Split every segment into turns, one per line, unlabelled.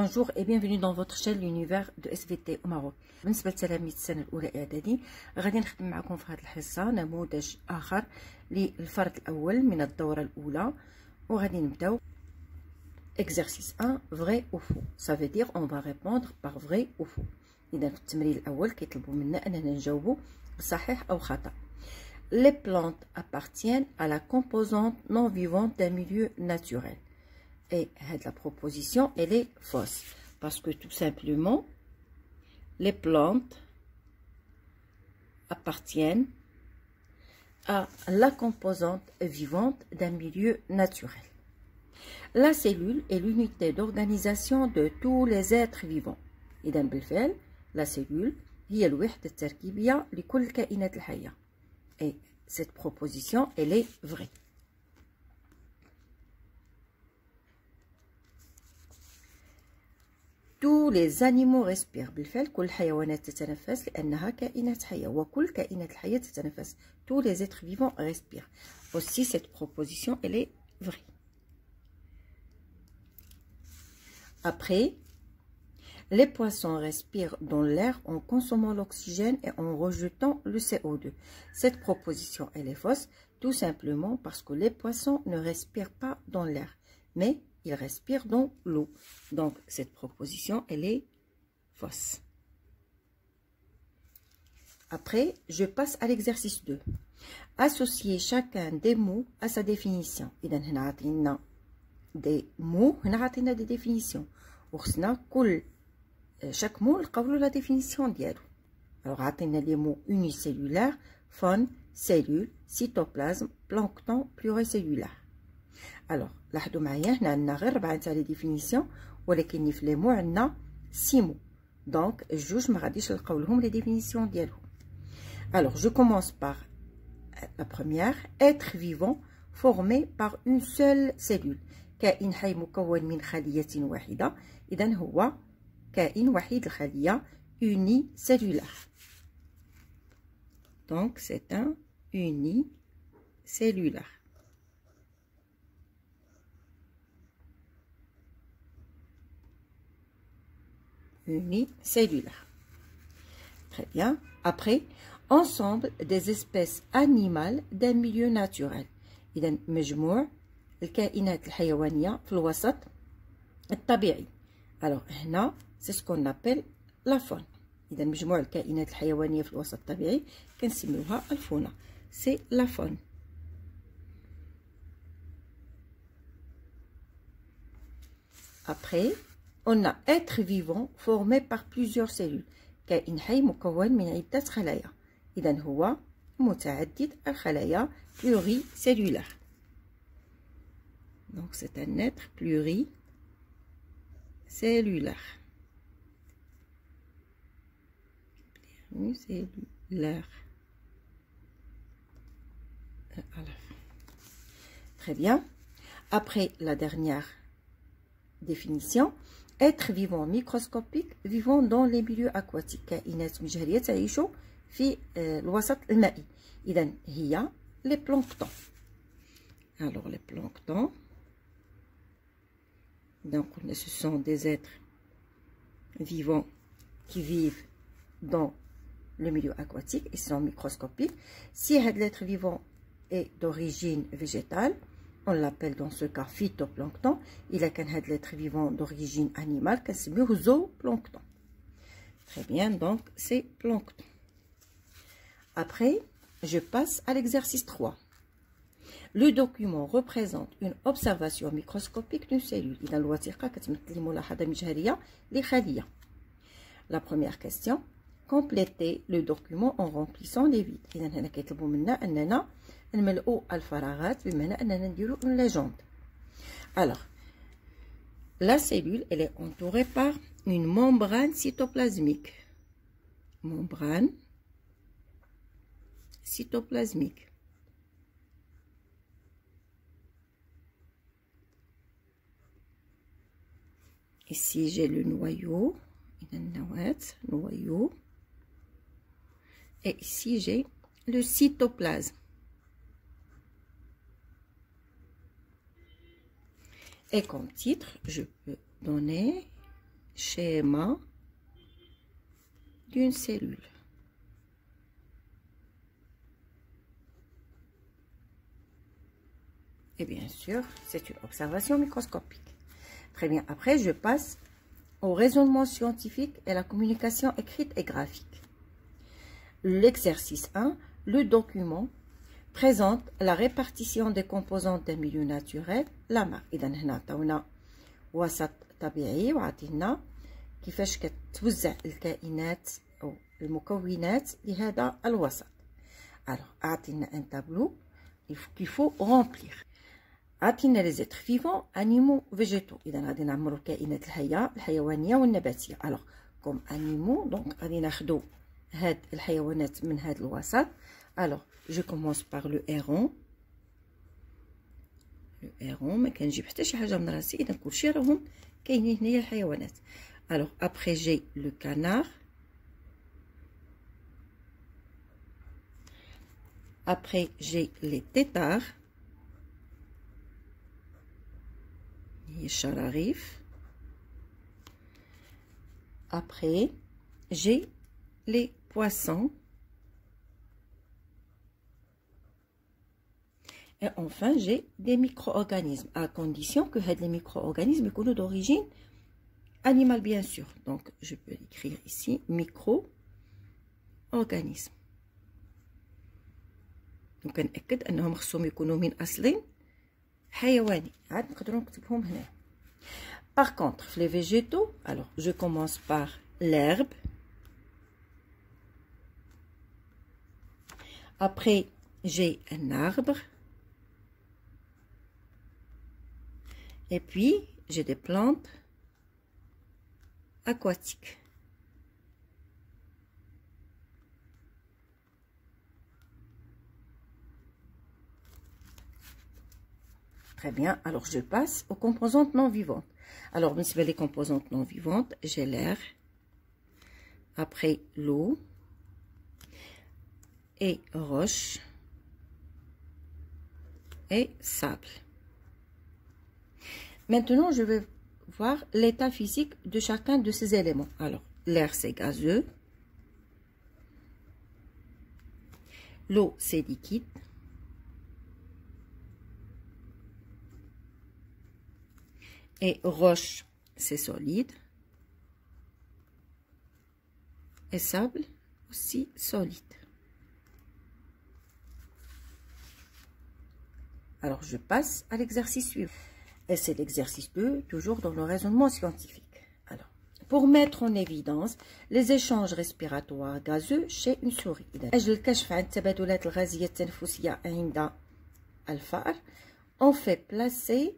Bonjour et bienvenue dans votre chaîne l'univers de SVT au Maroc. بالنسبة لتلاميذ السنة الأولى إعدادي غادي نخدم معكم في هذه الحصة نموذج آخر للفرد الأول من الدورة الأولى وغادي نبداو exercice 1 vrai ou faux. Ça veut dire on va répondre par vrai ou faux. إذا في التمرين الأول كيطلبوا منا أننا نجاوبوا بصحيح أو خطأ. Les plantes appartiennent à la composante non vivante d'un milieu naturel. Et la proposition, elle est fausse. Parce que tout simplement, les plantes appartiennent à la composante vivante d'un milieu naturel. La cellule est l'unité d'organisation de tous les êtres vivants. إذن بالفعل, la cellule هي الوحدة التركيبية لكل الكائنات الحية. Et cette proposition, elle est vraie. Tous les animaux respirent. بالفعل كل الحيوانات تتنفس لأنها كائنات حية وكل كائنات الحية تتنفس. Tous les êtres vivants respirent. Aussi cette proposition elle est vraie. Après, les poissons respirent dans l'air en consommant l'oxygène et en rejetant le CO2. Cette proposition elle est fausse tout simplement parce que les poissons ne respirent pas dans l'air, mais ils respirent dans l'eau. Donc, cette proposition, elle est fausse. Après, je passe à l'exercice 2. Associer chacun des mots à sa définition. إذا هنا عطينا des mots, هنا عطينا des définitions. وخصنا كل chaque mot نلقاو له la définition ديالو. Alors, عطينا les mots unicellulaire, faune, cellule, cytoplasme, plancton, pluricellulaire. Alors, لاحظوا معايا هنا عندنا غير 4 تاع لي ديفينيسيون ولكن في لي مو عندنا 6 مو دونك الجوج ما غاديش نلقاو لهم لي ديفينيسيون ديالهم. Alors, je commence par la première, être vivant formé par une seule cellule. كائن حي مكون من خلية واحدة. إذن هو كائن وحيد الخلية unicellulaire. Donc, c'est un unicellulaire. Unicellulaire. Très bien. Après, ensemble des espèces animales d'un milieu naturel. إذا مجموع الكائنات الحيوانية في الوسط الطبيعي. Alors هنا c'est ce qu'on appelle la faune. إذا مجموع الكائنات الحيوانية في الوسط الطبيعي كنسميوها الفونة. C'est la faune. Après, on a être vivant formé par plusieurs cellules. كائن حي مكون من عدة خلايا. إذن هو متعدد الخلايا pluricellulaire. Donc c'est un être pluricellulaire. Pluricellulaire. À la fin. Très bien. Après la dernière définition, être vivant microscopique vivant dans les milieux aquatiques. كائنات مجهرية تعيش في الوسط المائي. إذن هي les planctons. Alors les planctons, donc ce sont des êtres vivants qui vivent dans le milieu aquatique. Ils sont microscopiques. Si l'être vivant est d'origine végétale, on l'appelle dans ce cas phytoplancton. Il a qu'un être vivant d'origine animale, qui c'est zooplancton. Très bien, donc c'est plancton. Après, je passe à l'exercice 3. Le document représente une observation microscopique d'une cellule. La première question, complétez le document en remplissant les vides. Alors, la cellule, elle est entourée par une membrane cytoplasmique. Membrane cytoplasmique. Ici, j'ai le noyau. Noyau. Et ici, j'ai le cytoplasme. Et comme titre, je peux donner schéma d'une cellule. Et bien sûr, c'est une observation microscopique. Très bien. Après, je passe au raisonnement scientifique et la communication écrite et graphique. L'exercice 1, le document présente la répartition des composantes d'un milieu naturel, la marque. إذا هنا عطاونا وسط طبيعي وعطينا كيفاش كتوزع الكائنات أو المكونات لهذا الوسط. Alors, عطينا un tableau qu'il faut remplir. عطينا les êtres vivants, animaux, végétaux. إذا غادي نعمرو الكائنات الحية الحيوانية والنباتية. Alors, comme animaux, donc غادي ناخدو هاد الحيوانات من هاد الوسط. Alors, je commence par le héron. Le héron ما كنجيب حتى شي حاجة من راسي، إذا كلشي راهم كاينين هنايا الحيوانات. Alors, après j'ai le canard. Après j'ai les têtards. هي الشراريف. Après j'ai les poissons. Et enfin, j'ai des micro-organismes, à condition que les micro-organismes soient d'origine animale, bien sûr. Donc, je peux écrire ici micro-organismes. Donc, on أكد أنهم خصهم يكونوا من أصل حيواني. عاد نقدروا نكتبهم هنا. Par contre, les végétaux, alors je commence par l'herbe. Après, j'ai un arbre. Et puis, j'ai des plantes aquatiques. Très bien. Alors, je passe aux composantes non vivantes. Alors, les composantes non vivantes, j'ai l'air. Après, l'eau. Et roche. Et sable. Maintenant, je vais voir l'état physique de chacun de ces éléments. Alors, l'air, c'est gazeux. L'eau, c'est liquide. Et roche, c'est solide. Et sable, aussi solide. Alors, je passe à l'exercice suivant. Et c'est l'exercice 2, toujours dans le raisonnement scientifique. Alors, pour mettre en évidence les échanges respiratoires gazeux chez une souris. أجل الكشف عن التبادلات الغازية التنفسية عند الفأر, on fait placer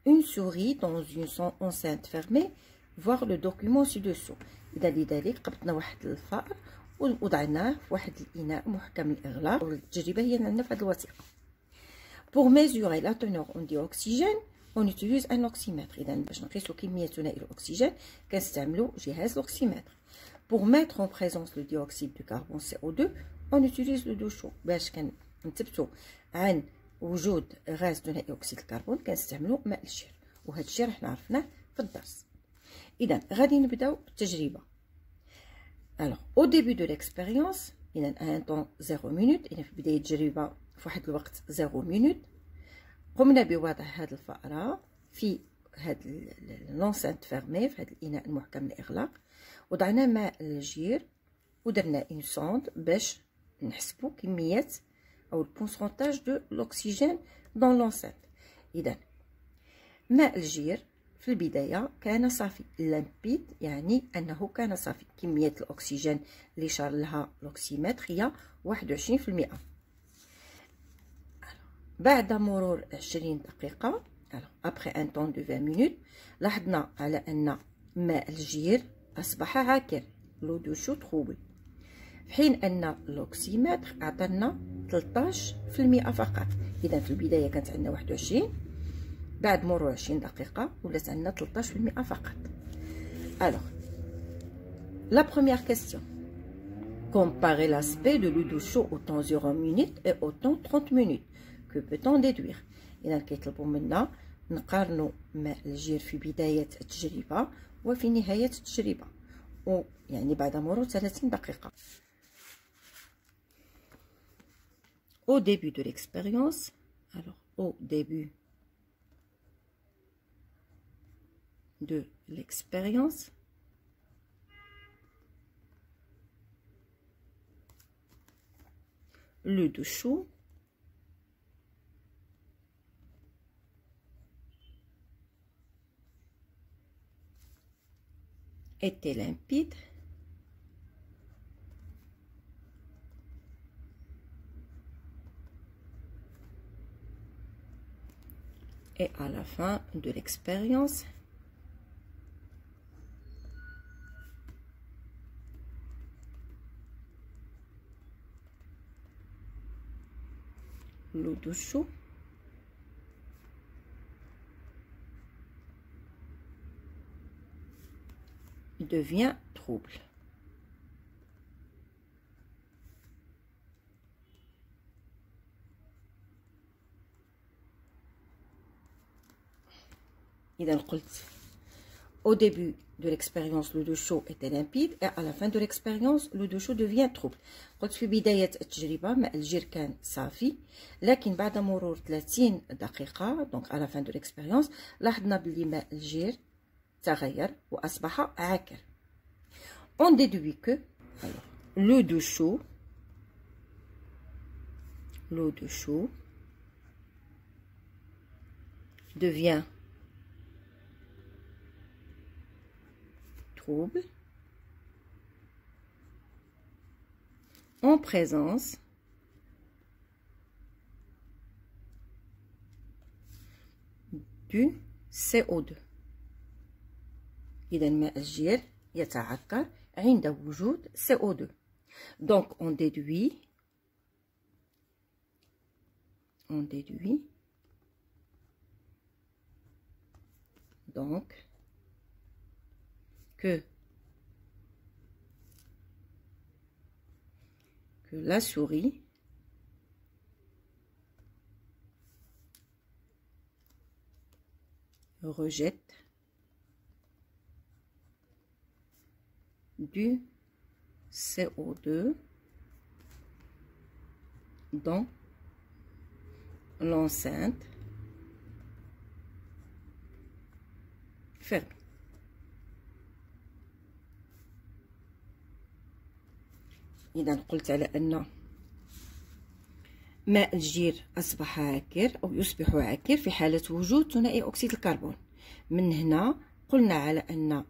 une souris dans une enceinte fermée, voir le document ci-dessous. إذا لذلك قبضنا واحد الفأر ووضعناه في واحد الإناء محكم الإغلاق. التجربة هي عندنا في هذه الوثيقة. Pour mesurer la teneur en dioxygène, on utilise un oxymètre. إذا باش نقيسو كمية ثنائي الأكسجين كنستعملو جهاز الأكسيمتر. Pour mettre en présence le dioxyde de carbone CO2, on utilise le douchot. باش كنثبتو عن وجود غاز ثنائي أكسيد الكربون كنستعملو ماء الجير، وهذا الشيء راه عرفناه في الدرس. إذا غادي نبداو بالتجربة. Alors, au début de l'expérience, إذا à un temps 0 minute، إذا في بداية التجربة في واحد الوقت 0 minute، قمنا بوضع هذه الفأرة في هذا لونسانت فيرمي، في هذا الإناء المحكم الإغلاق، وضعنا ماء الجير ودرنا اون سوند باش نحسبوا كمية أو البورسونتاج دو الأكسجين دون لونسانت. إذا ماء الجير في البداية كان صافي لامبيد، يعني أنه كان صافي. كمية الأكسجين اللي شار لها الأكسيمتر هي 21%. بعد مرور 20 دقيقة، après un temps de 20 minutes، لاحظنا على أن ماء الجير أصبح عاكر، لو دو شو تروبل، في حين أن الأكسيمتر أعطانا 13% فقط. إذا في البداية كانت عندنا 21، بعد مرور 20 دقيقة ولات عندنا 13% فقط. Alors, la première question. Comparer l'aspect de l'eau chaud au temps 0 minutes et au temps 30 minutes. Que peut-on déduire؟ إذا كيطلبوا منا نقارنوا ماء الجير في بداية التجربة وفي نهاية التجربة، يعني بعد مرور 30 دقيقة. Au début de l'expérience, alors au début de l'expérience, le dessous était limpide et à la fin de l'expérience, le dessous devient trouble. إذا قلت au début de l'expérience le dessous était limpide et à la fin de l'expérience le dessous devient trouble. قلت في بداية التجربة ماء الجير كان صافي، لكن بعد مرور 30 دقيقة donc à la fin de l'expérience لاحظنا بلي ماء الجير تغير وأصبح عاكر. On déduit que alors, le dessous devient trouble en présence du CO2. إذا ماء الجير يتعكر عند وجود CO2. Donc on déduit donc que la souris rejette du CO2 dans l'enceinte fermée. إذا قلت على أن ماء الجير أصبح عاكر أو يصبح عاكر في حالة وجود ثنائي أكسيد الكربون. من هنا قلنا على أن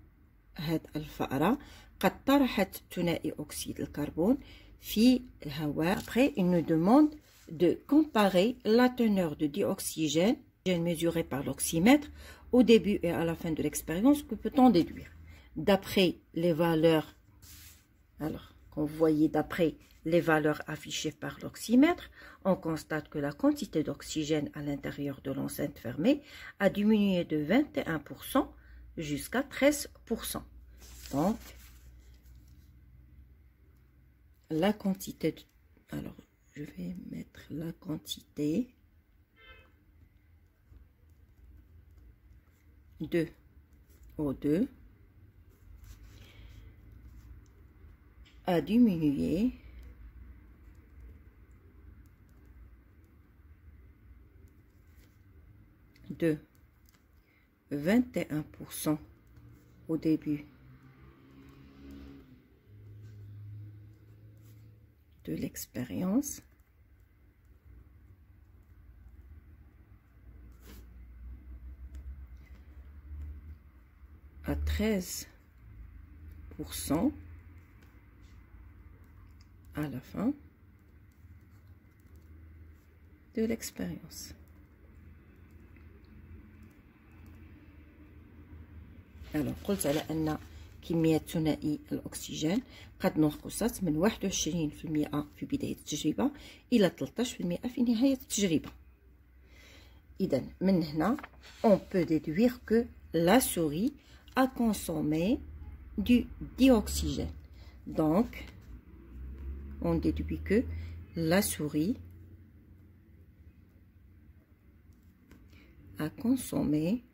هذه الفأرة قد طرحت ثنائي أكسيد الكربون في الهواء. Après, il nous demande de comparer la teneur de dioxygène mesurée par l'oxymètre au début et à la fin de l'expérience. Que peut-on déduire? D'après les valeurs, alors qu'on voyait d'après les valeurs affichées par l'oxymètre, on constate que la quantité d'oxygène à l'intérieur de l'enceinte fermée a diminué de 21% jusqu'à 13%. Donc, la quantité de... Alors, je vais mettre la quantité de O2 a diminué de 21% au début de l'expérience à 13% à la fin de l'expérience. Alors قلت على أن كمية ثنائي الأكسجين قد نقصت من 21% في بداية التجربة إلى 13% في نهاية التجربة. إذا من هنا on peut déduire que la souris a consommé du dioxygène. Donc on déduit que la souris a consommé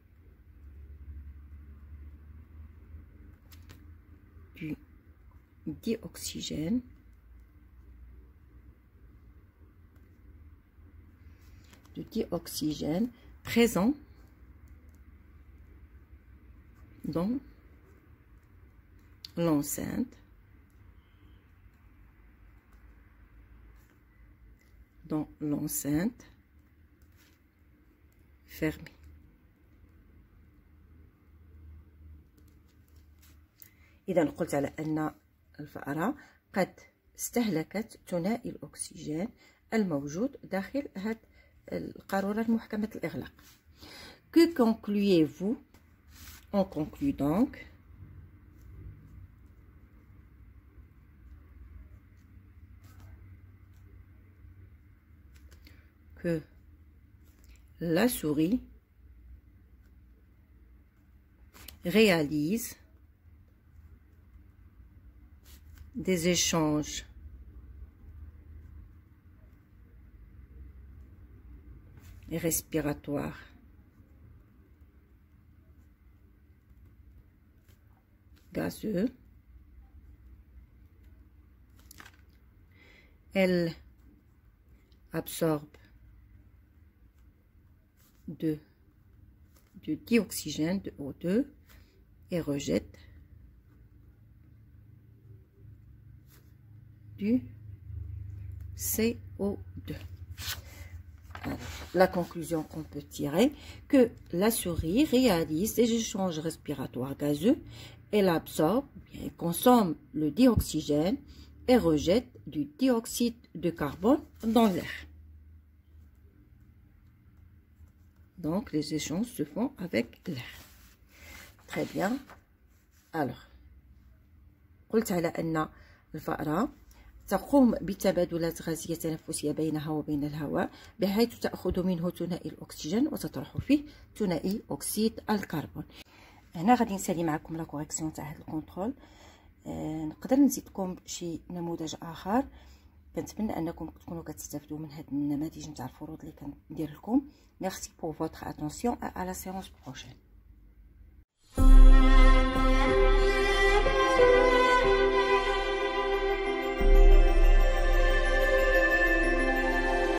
dioxygène présent dans l'enceinte fermée. إذا قلت على أن الفأرة قد استهلكت ثنائي الأكسجين الموجود داخل هذه القارورة المحكمة الإغلاق. Que concluez-vous? On conclut donc que la souris réalise des échanges respiratoires gazeux. Elle absorbe du dioxygène de O2 et rejette du CO2. Alors, la conclusion qu'on peut tirer, que la souris réalise des échanges respiratoires gazeux, elle absorbe, elle consomme le dioxygène et rejette du dioxyde de carbone dans l'air. Donc, les échanges se font avec l'air. Très bien. Alors, قلت على أن الفأرة تقوم بتبادلات غازية تنفسية بينها وبين الهواء بحيث تأخذ منه ثنائي الأكسجين وتطرح فيه ثنائي أكسيد الكربون. هنا غادي نسالي معكم لا كوريكسيون تاع هذا الكونترول. نقدر نزيدكم شي نموذج آخر. كنتمنى أنكم تكونوا كتستافدوا من هاد النماذج نتاع الفروض اللي كندير لكم. Merci pour votre attention et à la séance prochaine.